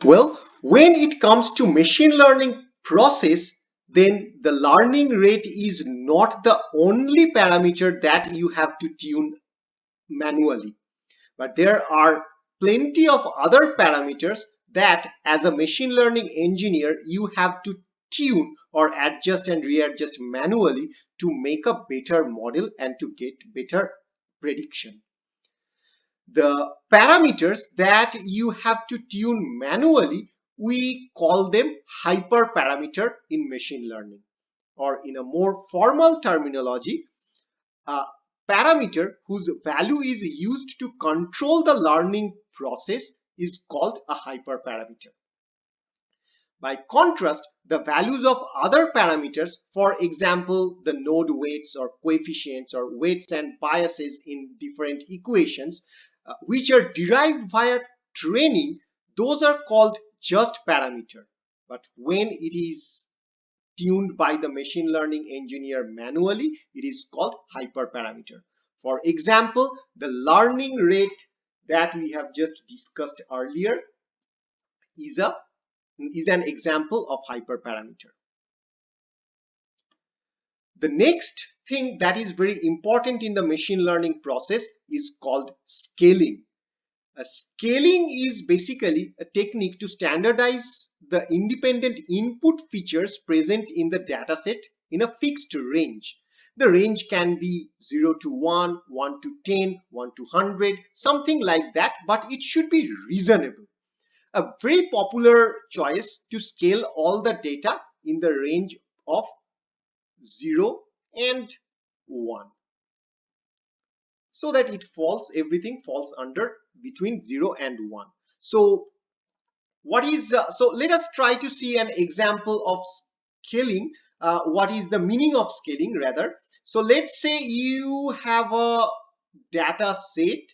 Well, when it comes to machine learning process, then the learning rate is not the only parameter that you have to tune manually, but there are plenty of other parameters that as a machine learning engineer you have to tune or adjust and readjust manually to make a better model and to get better prediction. The parameters that you have to tune manually, we call them hyperparameter in machine learning, or in a more formal terminology, a parameter whose value is used to control the learning process is called a hyperparameter. By contrast, the values of other parameters, for example, the node weights or coefficients or weights and biases in different equations, which are derived via training, those are called just parameter. But when it is tuned by the machine learning engineer manually, it is called hyperparameter. For example, the learning rate that we have just discussed earlier is an example of hyperparameter. The next thing that is very important in the machine learning process is called scaling. Scaling is basically a technique to standardize the independent input features present in the dataset in a fixed range. The range can be 0 to 1, 1 to 10, 1 to 100, something like that, but it should be reasonable. A very popular choice to scale all the data in the range of 0 and 1, so that everything falls under between 0 and 1. So let us try to see an example of scaling. What is the meaning of scaling rather? So let's say you have a data set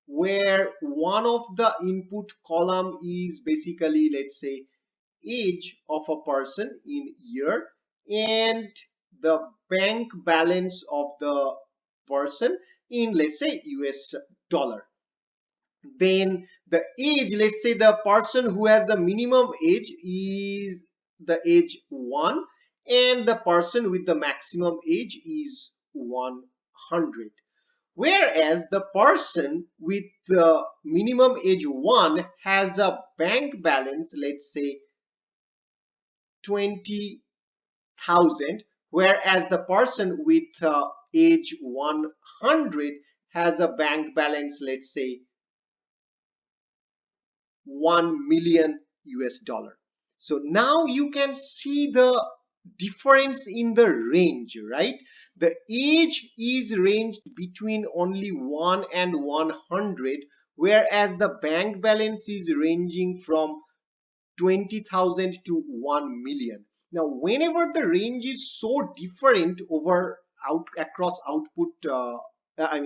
where one of the input column is basically, let's say, age of a person in year and the bank balance of the person in, let's say, US dollar. Then the age, let's say the person who has the minimum age is the age 1 and the person with the maximum age is 100. Whereas the person with the minimum age 1 has a bank balance, let's say 20,000, whereas the person with age 100 has a bank balance, let's say 1 million US dollar. So now you can see the difference in the range, right? The age is ranged between only 1 and 100, whereas the bank balance is ranging from 20,000 to 1 million. Now, whenever the range is so different across output,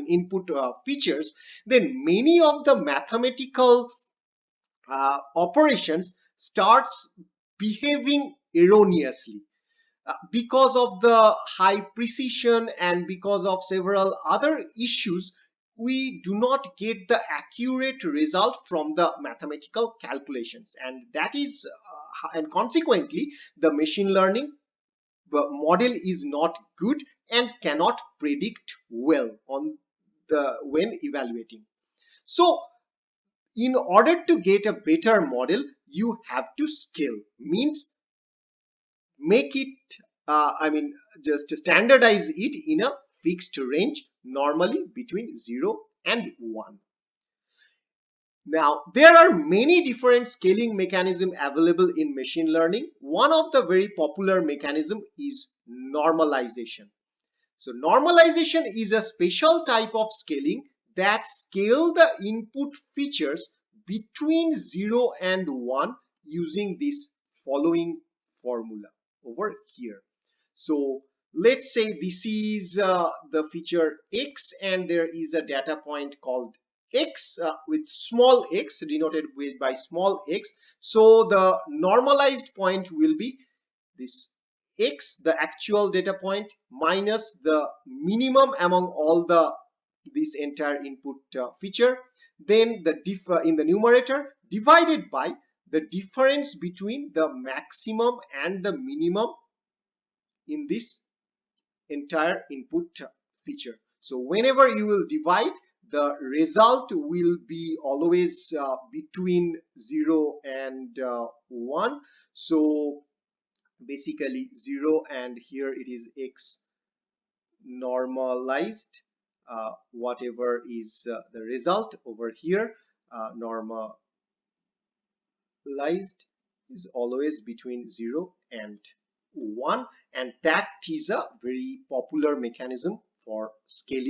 input features, then many of the mathematical operations starts behaving erroneously because of the high precision and because of several other issues. We do not get the accurate result from the mathematical calculations, and and consequently the machine learning model is not good and cannot predict well on the when evaluating. So in order to get a better model, you have to scale, means make it just standardize it in a fixed range, normally between 0 and 1. Now there are many different scaling mechanisms available in machine learning. One of the very popular mechanism is normalization. So normalization is a special type of scaling that scale the input features between 0 and 1 using this following formula over here. So let's say this is the feature x and there is a data point called x with small x denoted by small x. So the normalized point will be this x, the actual data point, minus the minimum among all this entire input feature, then the in the numerator divided by the difference between the maximum and the minimum in this entire input feature. So whenever you will divide, the result will be always between 0 and 1. So basically 0, and here it is x normalized, whatever is the result over here, normalized is always between 0 and 1, and that is a very popular mechanism for scaling.